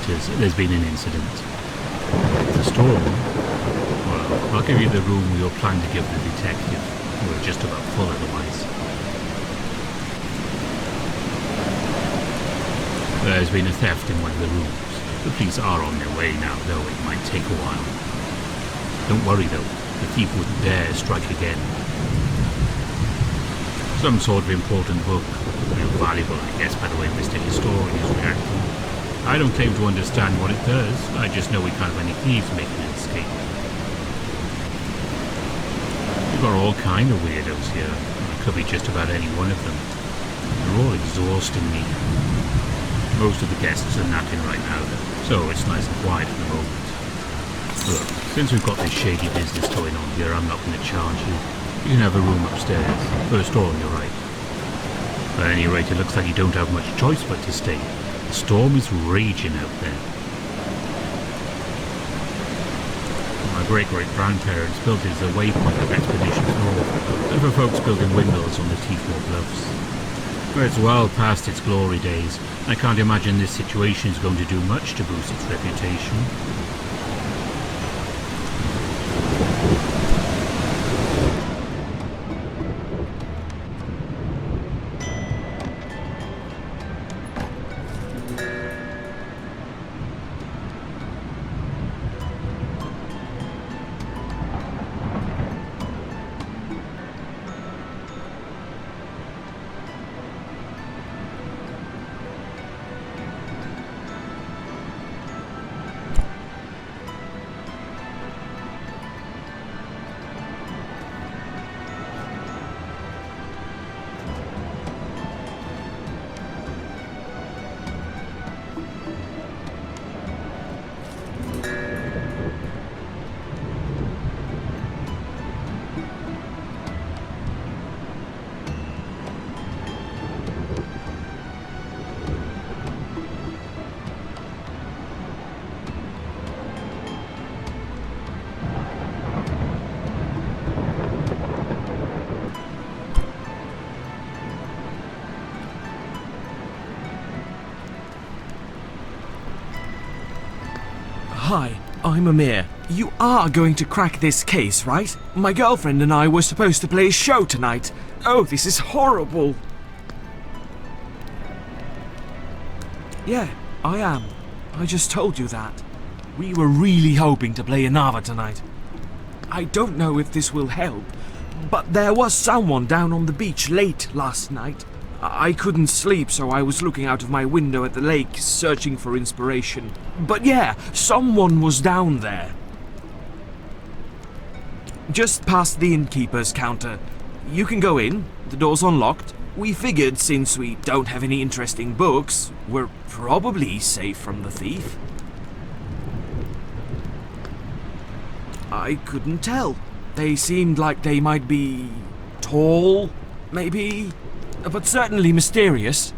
meters, there's been an incident. The storm? Well, I'll give you the room we were planning to give the detective. We're just about full otherwise. There's been a theft in one of the rooms. The police are on their way now, though it might take a while. Don't worry though, the thief wouldn't dare strike again. Some sort of important book. Real valuable, I guess, by the way Mr. Historian is reacting. I don't claim to understand what it does. I just know we can't have any thieves making an escape. We've got all kind of weirdos here. It could be just about any one of them. They're all exhausting me. Most of the guests are napping right now, so it's nice and quiet for the moment. Look, since we've got this shady business going on here, I'm not going to charge you. You can have a room upstairs. First floor on your right. At any rate, it looks like you don't have much choice but to stay. The storm is raging out there. My great-great-grandparents built it as a waypoint of expeditions north, and for folks building windmills on the Teefmore Bluffs. But it's well past its glory days. I can't imagine this situation is going to do much to boost its reputation. Hi, I'm Amir. You are going to crack this case, right? My girlfriend and I were supposed to play a show tonight. Oh, this is horrible. Yeah, I am. I just told you that. We were really hoping to play Anava tonight. I don't know if this will help, but there was someone down on the beach late last night. I couldn't sleep, so I was looking out of my window at the lake, searching for inspiration. But yeah, someone was down there. Just past the innkeeper's counter. You can go in, the door's unlocked. We figured since we don't have any interesting books, we're probably safe from the thief. I couldn't tell. They seemed like they might be tall, maybe, but certainly mysterious.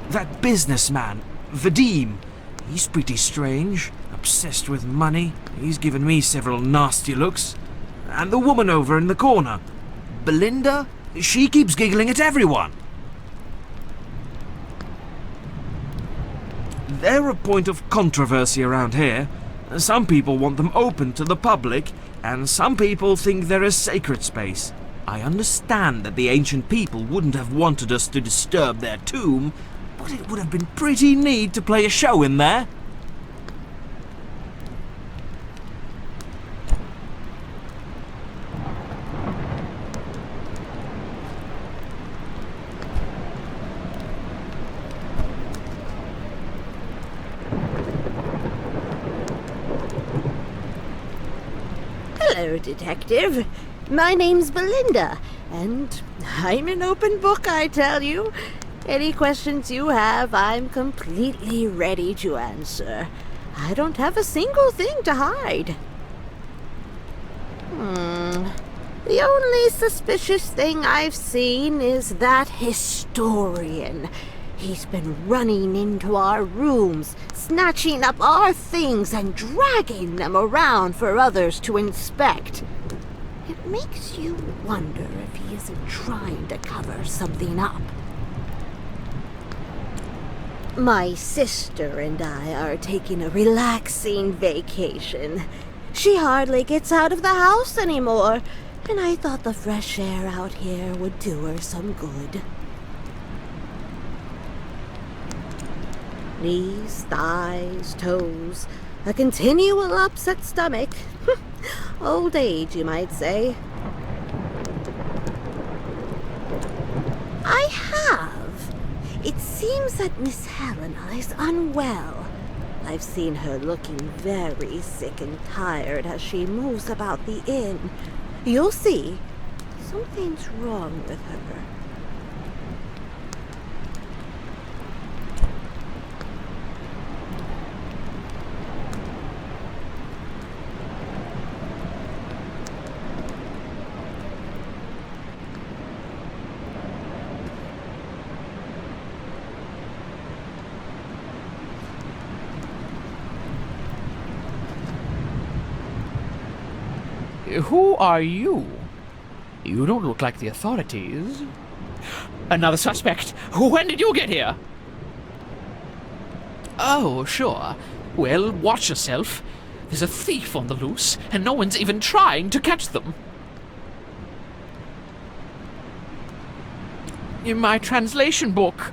That businessman, Vadim, he's pretty strange, obsessed with money. He's given me several nasty looks. And the woman over in the corner, Belinda, she keeps giggling at everyone. They're a point of controversy around here. Some people want them open to the public, and some people think they're a sacred space. I understand that the ancient people wouldn't have wanted us to disturb their tomb, but it would have been pretty neat to play a show in there. Hello, Detective. My name's Belinda, and I'm an open book, I tell you. Any questions you have, I'm completely ready to answer. I don't have a single thing to hide. The only suspicious thing I've seen is that historian. He's been running into our rooms, snatching up our things and dragging them around for others to inspect. It makes you wonder if he isn't trying to cover something up. My sister and I are taking a relaxing vacation. She hardly gets out of the house anymore, and I thought the fresh air out here would do her some good. Knees, thighs, toes, a continual upset stomach. Old age, you might say. I have. It seems that Miss Helena is unwell. I've seen her looking very sick and tired as she moves about the inn. You'll see. Something's wrong with her. Who are you? You don't look like the authorities. Another suspect. When did you get here? Oh, sure. Well, watch yourself. There's a thief on the loose, and no one's even trying to catch them. In my translation book,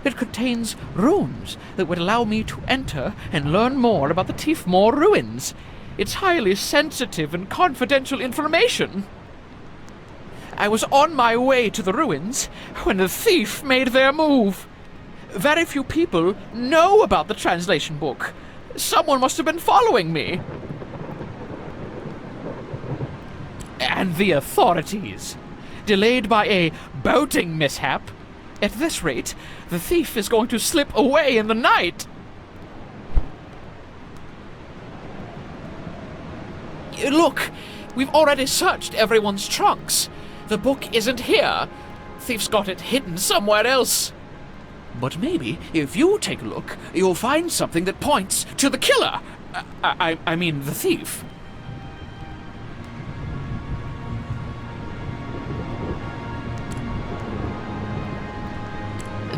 it contains runes that would allow me to enter and learn more about the Tiefmoor ruins. It's highly sensitive and confidential information. I was on my way to the ruins when the thief made their move. Very few people know about the translation book. Someone must have been following me. And the authorities. Delayed by a boating mishap. At this rate, the thief is going to slip away in the night. Look, we've already searched everyone's trunks. The book isn't here. Thief's got it hidden somewhere else. But maybe, if you take a look, you'll find something that points to the killer. I mean, the thief.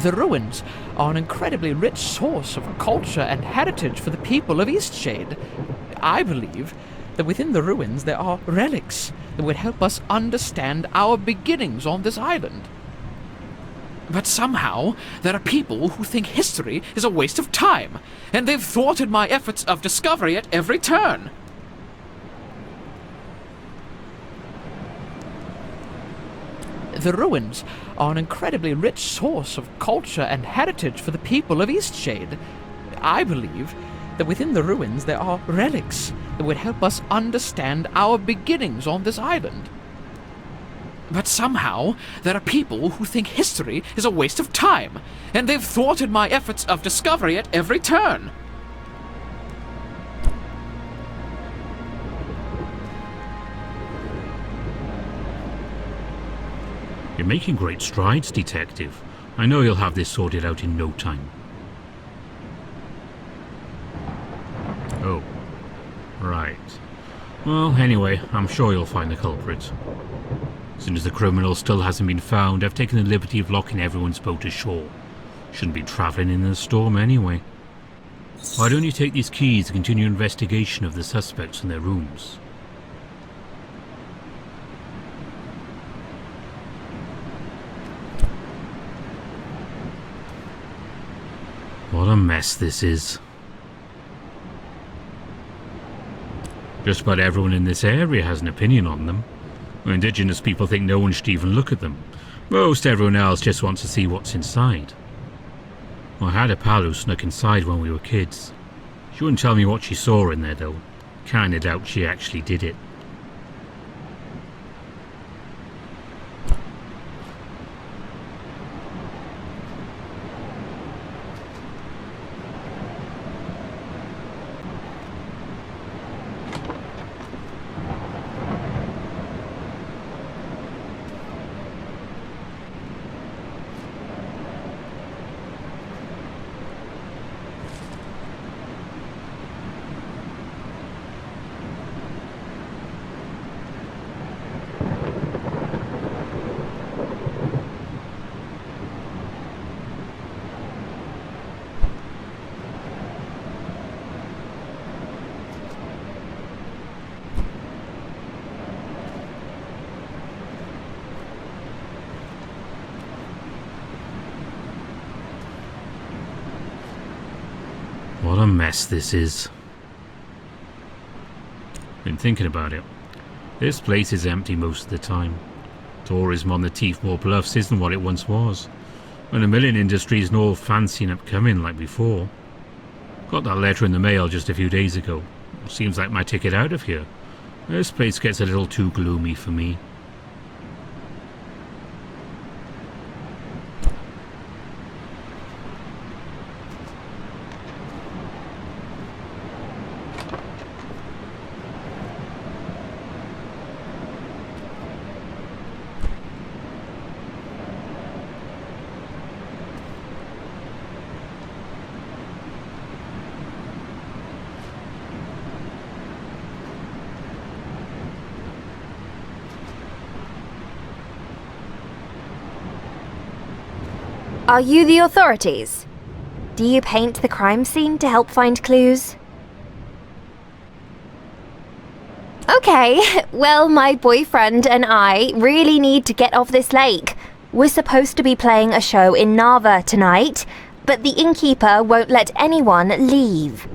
The ruins are an incredibly rich source of culture and heritage for the people of Eastshade. I believe that within the ruins there are relics that would help us understand our beginnings on this island. But somehow, there are people who think history is a waste of time, and they've thwarted my efforts of discovery at every turn. The ruins are an incredibly rich source of culture and heritage for the people of Eastshade. I believe that within the ruins there are relics that would help us understand our beginnings on this island. But somehow, there are people who think history is a waste of time, and they've thwarted my efforts of discovery at every turn. You're making great strides, Detective. I know you'll have this sorted out in no time. Oh. Right. Well, anyway, I'm sure you'll find the culprit. As soon as the criminal still hasn't been found, I've taken the liberty of locking everyone's boat ashore. Shouldn't be travelling in the storm anyway. Why don't you take these keys and continue investigation of the suspects and their rooms? What a mess this is. Just about everyone in this area has an opinion on them. Indigenous people think no one should even look at them. Most everyone else just wants to see what's inside. I had a pal who snuck inside when we were kids. She wouldn't tell me what she saw in there though. Kinda doubt she actually did it. What a mess this is. Been thinking about it. This place is empty most of the time. Tourism on the Teefmore Bluffs isn't what it once was. And the milling industry isn't all fancy and upcoming like before. Got that letter in the mail just a few days ago. Seems like my ticket out of here. This place gets a little too gloomy for me. Are you the authorities? Do you paint the crime scene to help find clues? Okay, well, my boyfriend and I really need to get off this lake. We're supposed to be playing a show in Narva tonight, but the innkeeper won't let anyone leave.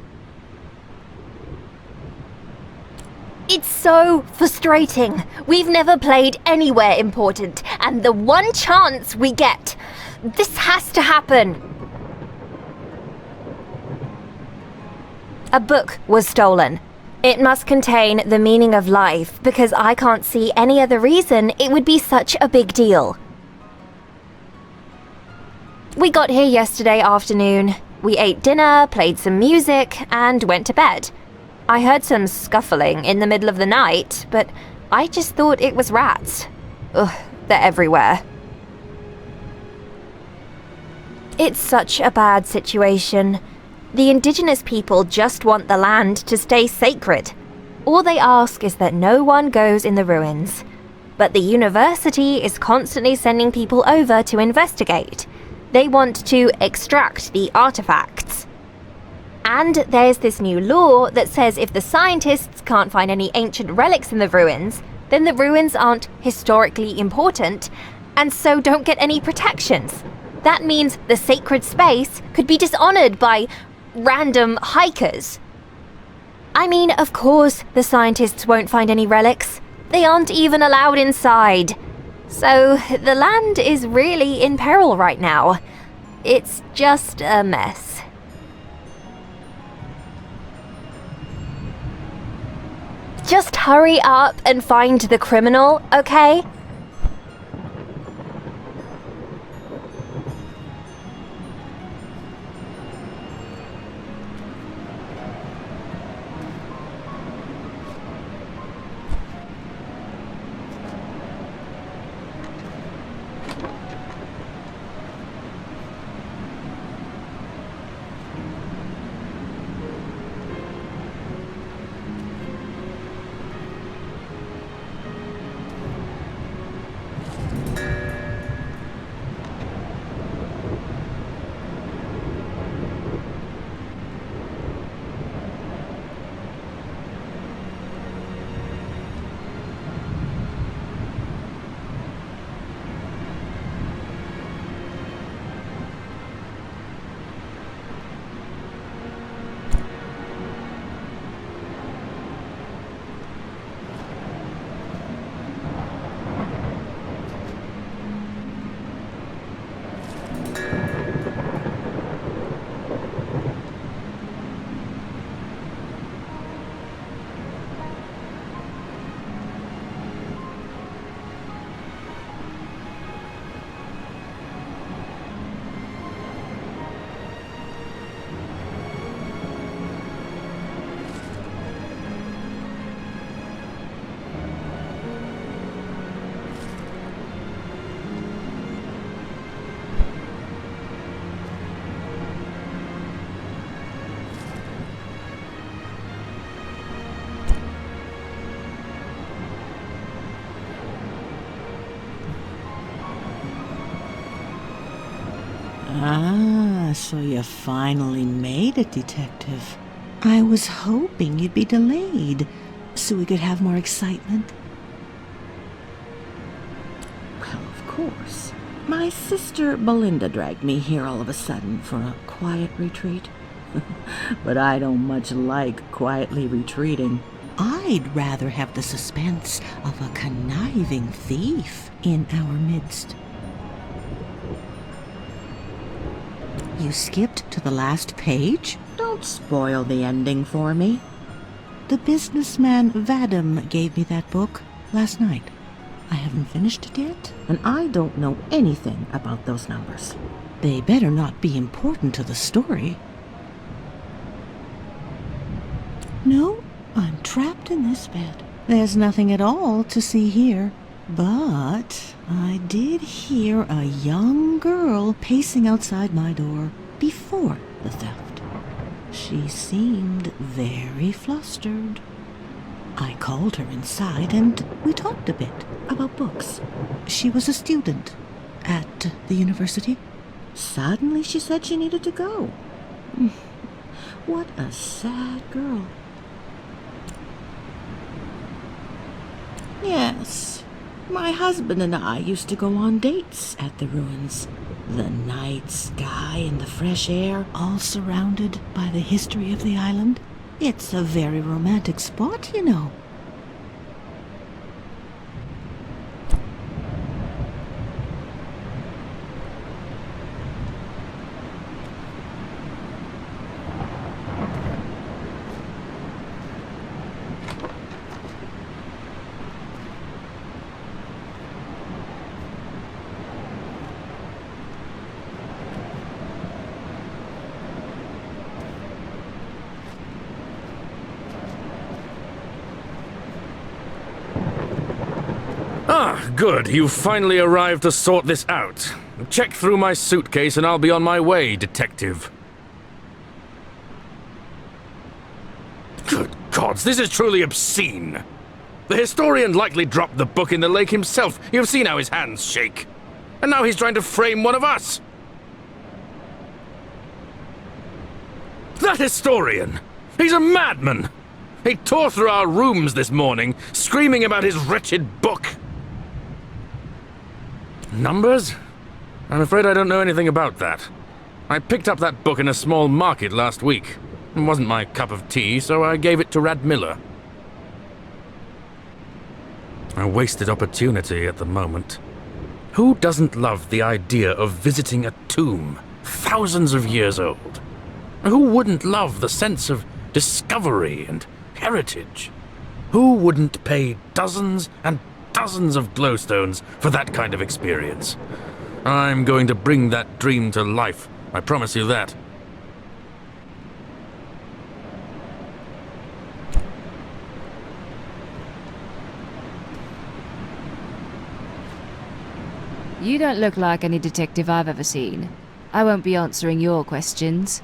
It's so frustrating. We've never played anywhere important, and the one chance we get, this has to happen. A book was stolen. It must contain the meaning of life, because I can't see any other reason it would be such a big deal. We got here yesterday afternoon. We ate dinner, played some music, and went to bed. I heard some scuffling in the middle of the night, but I just thought it was rats. Ugh, they're everywhere. It's such a bad situation. The indigenous people just want the land to stay sacred. All they ask is that no one goes in the ruins. But the university is constantly sending people over to investigate. They want to extract the artifacts. And there's this new law that says if the scientists can't find any ancient relics in the ruins, then the ruins aren't historically important, and so don't get any protections. That means the sacred space could be dishonored by random hikers. I mean, of course, the scientists won't find any relics. They aren't even allowed inside. So, the land is really in peril right now. It's just a mess. Just hurry up and find the criminal, okay? Ah, so you finally made it, Detective. I was hoping you'd be delayed, so we could have more excitement. Well, of course. My sister Belinda dragged me here all of a sudden for a quiet retreat. But I don't much like quietly retreating. I'd rather have the suspense of a conniving thief in our midst. You skipped to the last page? Don't spoil the ending for me. The businessman Vadim gave me that book last night. I haven't finished it yet, and I don't know anything about those numbers. They better not be important to the story. No, I'm trapped in this bed. There's nothing at all to see here. But I did hear a young girl pacing outside my door before the theft. She seemed very flustered. I called her inside and we talked a bit about books. She was a student at the university. Suddenly she said she needed to go. What a sad girl. Yes, my husband and I used to go on dates at the ruins. The night sky and the fresh air, all surrounded by the history of the island. It's a very romantic spot, you know. Ah, good. You've finally arrived to sort this out. Check through my suitcase and I'll be on my way, detective. Good gods, this is truly obscene. The historian likely dropped the book in the lake himself. You've seen how his hands shake. And now he's trying to frame one of us. That historian! He's a madman! He tore through our rooms this morning, screaming about his wretched book. Numbers? I'm afraid I don't know anything about that. I picked up that book in a small market last week. It wasn't my cup of tea, so I gave it to Radmiller. A wasted opportunity at the moment. Who doesn't love the idea of visiting a tomb thousands of years old? Who wouldn't love the sense of discovery and heritage? Who wouldn't pay dozens and dozens of glowstones for that kind of experience? I'm going to bring that dream to life, I promise you that. You don't look like any detective I've ever seen. I won't be answering your questions.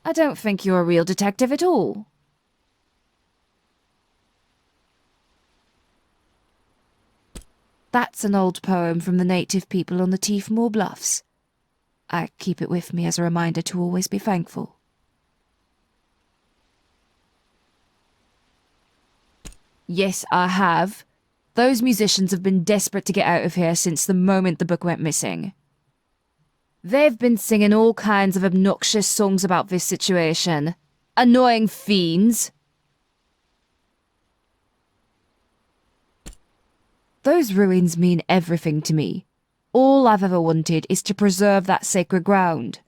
I don't think you're a real detective at all. That's an old poem from the native people on the Teefmore Bluffs. I keep it with me as a reminder to always be thankful. Yes, I have. Those musicians have been desperate to get out of here since the moment the book went missing. They've been singing all kinds of obnoxious songs about this situation. Annoying fiends. Those ruins mean everything to me. All I've ever wanted is to preserve that sacred ground.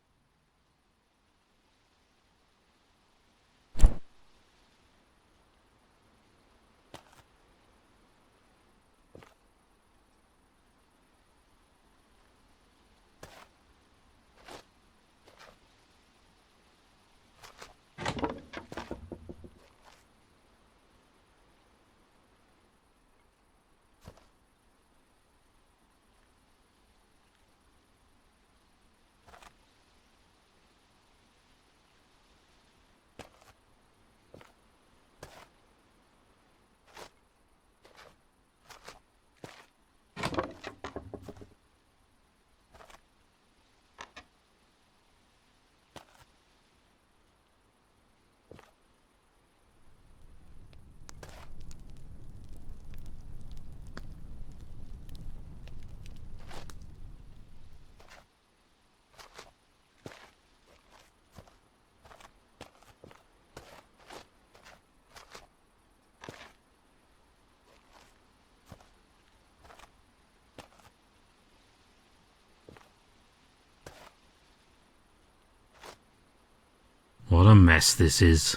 What a mess this is.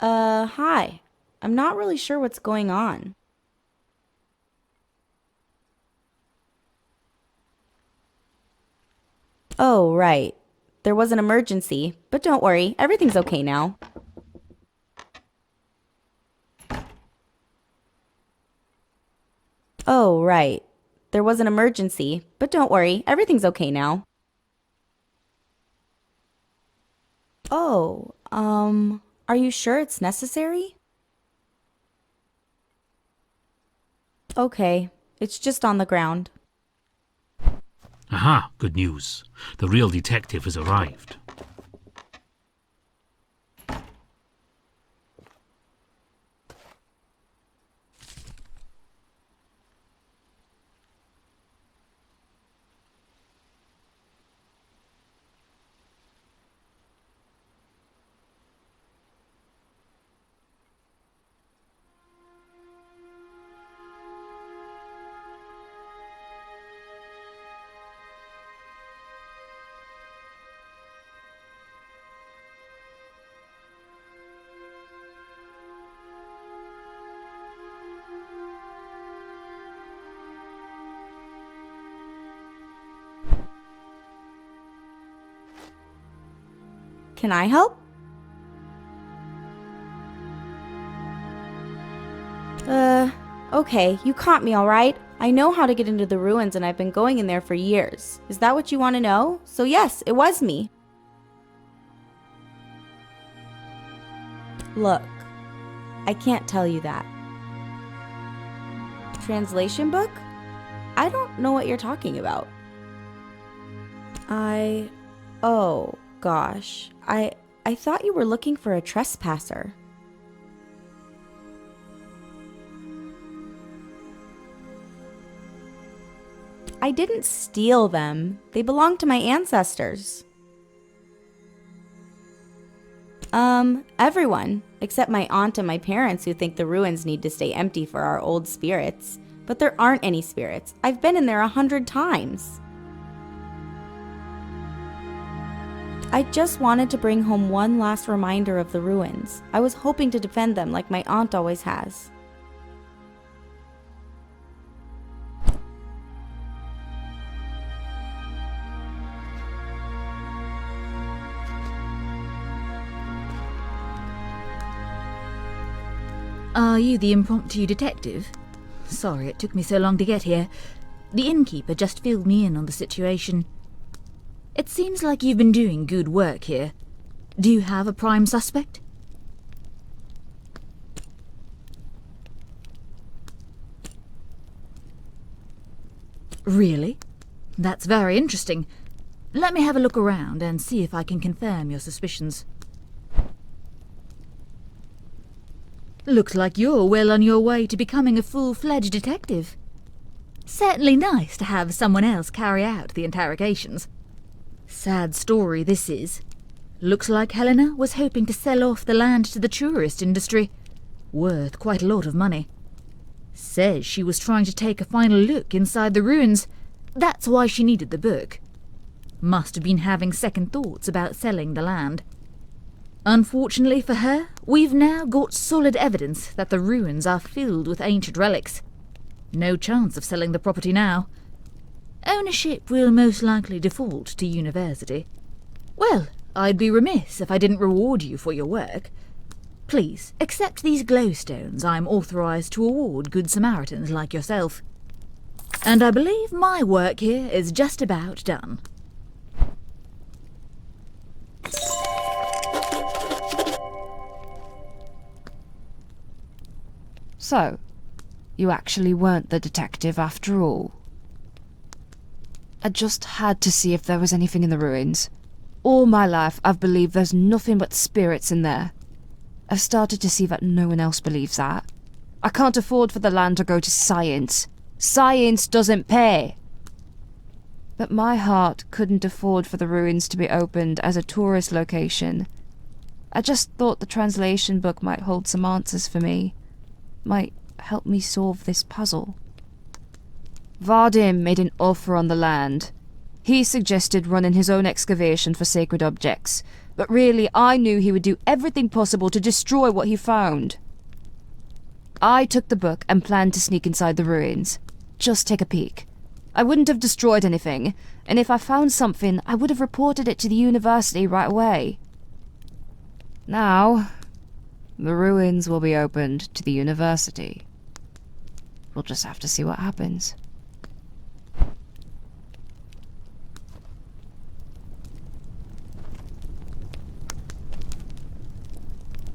Hi. I'm not really sure what's going on. Oh, right. There was an emergency, but don't worry, everything's okay now. Oh, right. There was an emergency, but don't worry, everything's okay now. Oh, are you sure it's necessary? Okay, it's just on the ground. Aha, good news. The real detective has arrived. Can I help? Okay, you caught me all right. I know how to get into the ruins and I've been going in there for years. Is that what you want to know? So yes, it was me. Look, I can't tell you that. Translation book? I don't know what you're talking about. Oh, gosh. I thought you were looking for a trespasser. I didn't steal them. They belong to my ancestors. Everyone, except my aunt and my parents who think the ruins need to stay empty for our old spirits. But there aren't any spirits. I've been in there 100 times. I just wanted to bring home one last reminder of the ruins. I was hoping to defend them like my aunt always has. Are you the impromptu detective? Sorry it took me so long to get here. The innkeeper just filled me in on the situation. It seems like you've been doing good work here. Do you have a prime suspect? Really? That's very interesting. Let me have a look around and see if I can confirm your suspicions. Looks like you're well on your way to becoming a full-fledged detective. Certainly nice to have someone else carry out the interrogations. Sad story this is. Looks like Helena was hoping to sell off the land to the tourist industry. Worth quite a lot of money. Says she was trying to take a final look inside the ruins. That's why she needed the book. Must have been having second thoughts about selling the land. Unfortunately for her, we've now got solid evidence that the ruins are filled with ancient relics. No chance of selling the property now. Ownership will most likely default to university. Well, I'd be remiss if I didn't reward you for your work. Please, accept these glowstones I'm authorized to award good Samaritans like yourself. And I believe my work here is just about done. So, you actually weren't the detective after all. I just had to see if there was anything in the ruins. All my life I've believed there's nothing but spirits in there. I've started to see that no one else believes that. I can't afford for the land to go to science. Science doesn't pay. But my heart couldn't afford for the ruins to be opened as a tourist location. I just thought the translation book might hold some answers for me. Might help me solve this puzzle. Vadim made an offer on the land. He suggested running his own excavation for sacred objects, but really I knew he would do everything possible to destroy what he found. I took the book and planned to sneak inside the ruins. Just take a peek. I wouldn't have destroyed anything, and if I found something, I would have reported it to the university right away. Now, the ruins will be opened to the university. We'll just have to see what happens.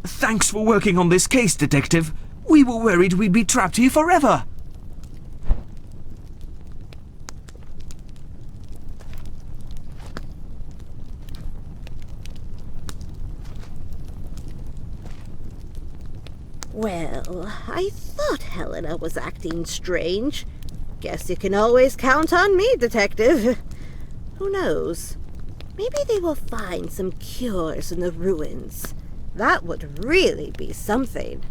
Thanks for working on this case, Detective. We were worried we'd be trapped here forever. Well, I thought Helena was acting strange. Guess you can always count on me, Detective. Who knows? Maybe they will find some cures in the ruins. That would really be something.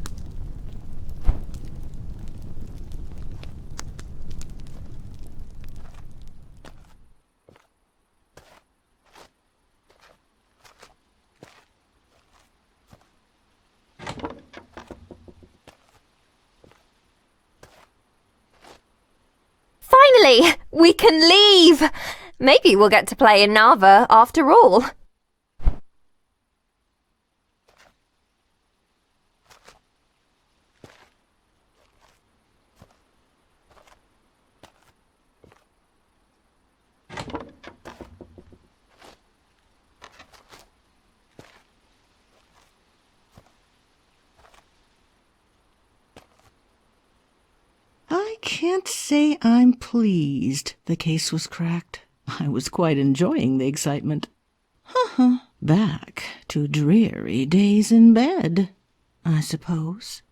Finally, we can leave! Maybe we'll get to play in Narva after all. I can't say I'm pleased the case was cracked. I was quite enjoying the excitement. Back to dreary days in bed, I suppose.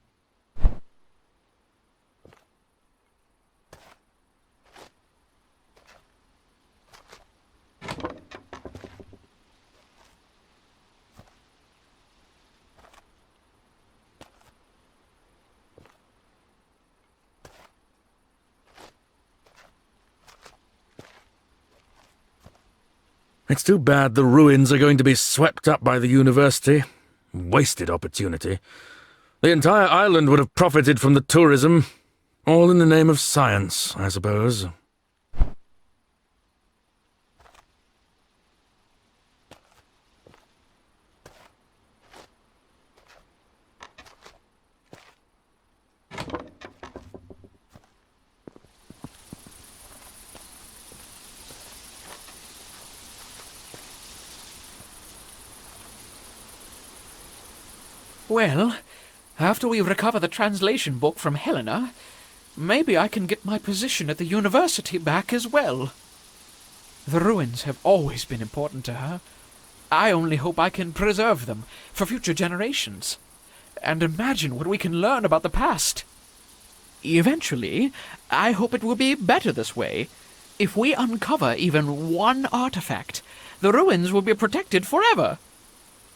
It's too bad the ruins are going to be swept up by the university. Wasted opportunity. The entire island would have profited from the tourism. All in the name of science, I suppose. Well, after we recover the translation book from Helena, maybe I can get my position at the university back as well. The ruins have always been important to her. I only hope I can preserve them for future generations. And imagine what we can learn about the past. Eventually, I hope it will be better this way. If we uncover even one artifact, the ruins will be protected forever.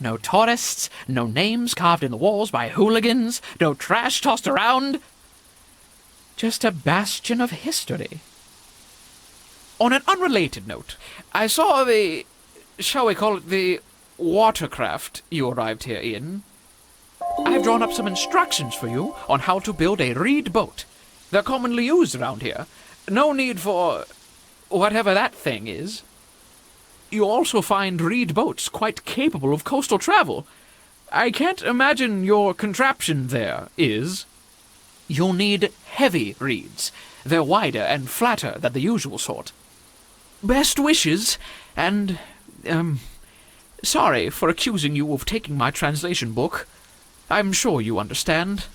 No tourists, no names carved in the walls by hooligans, no trash tossed around. Just a bastion of history. On an unrelated note, I saw the, shall we call it the watercraft you arrived here in. I've drawn up some instructions for you on how to build a reed boat. They're commonly used around here. No need for whatever that thing is. You'll also find reed boats quite capable of coastal travel. I can't imagine your contraption there is. You'll need heavy reeds. They're wider and flatter than the usual sort. Best wishes, and, sorry for accusing you of taking my translation book. I'm sure you understand.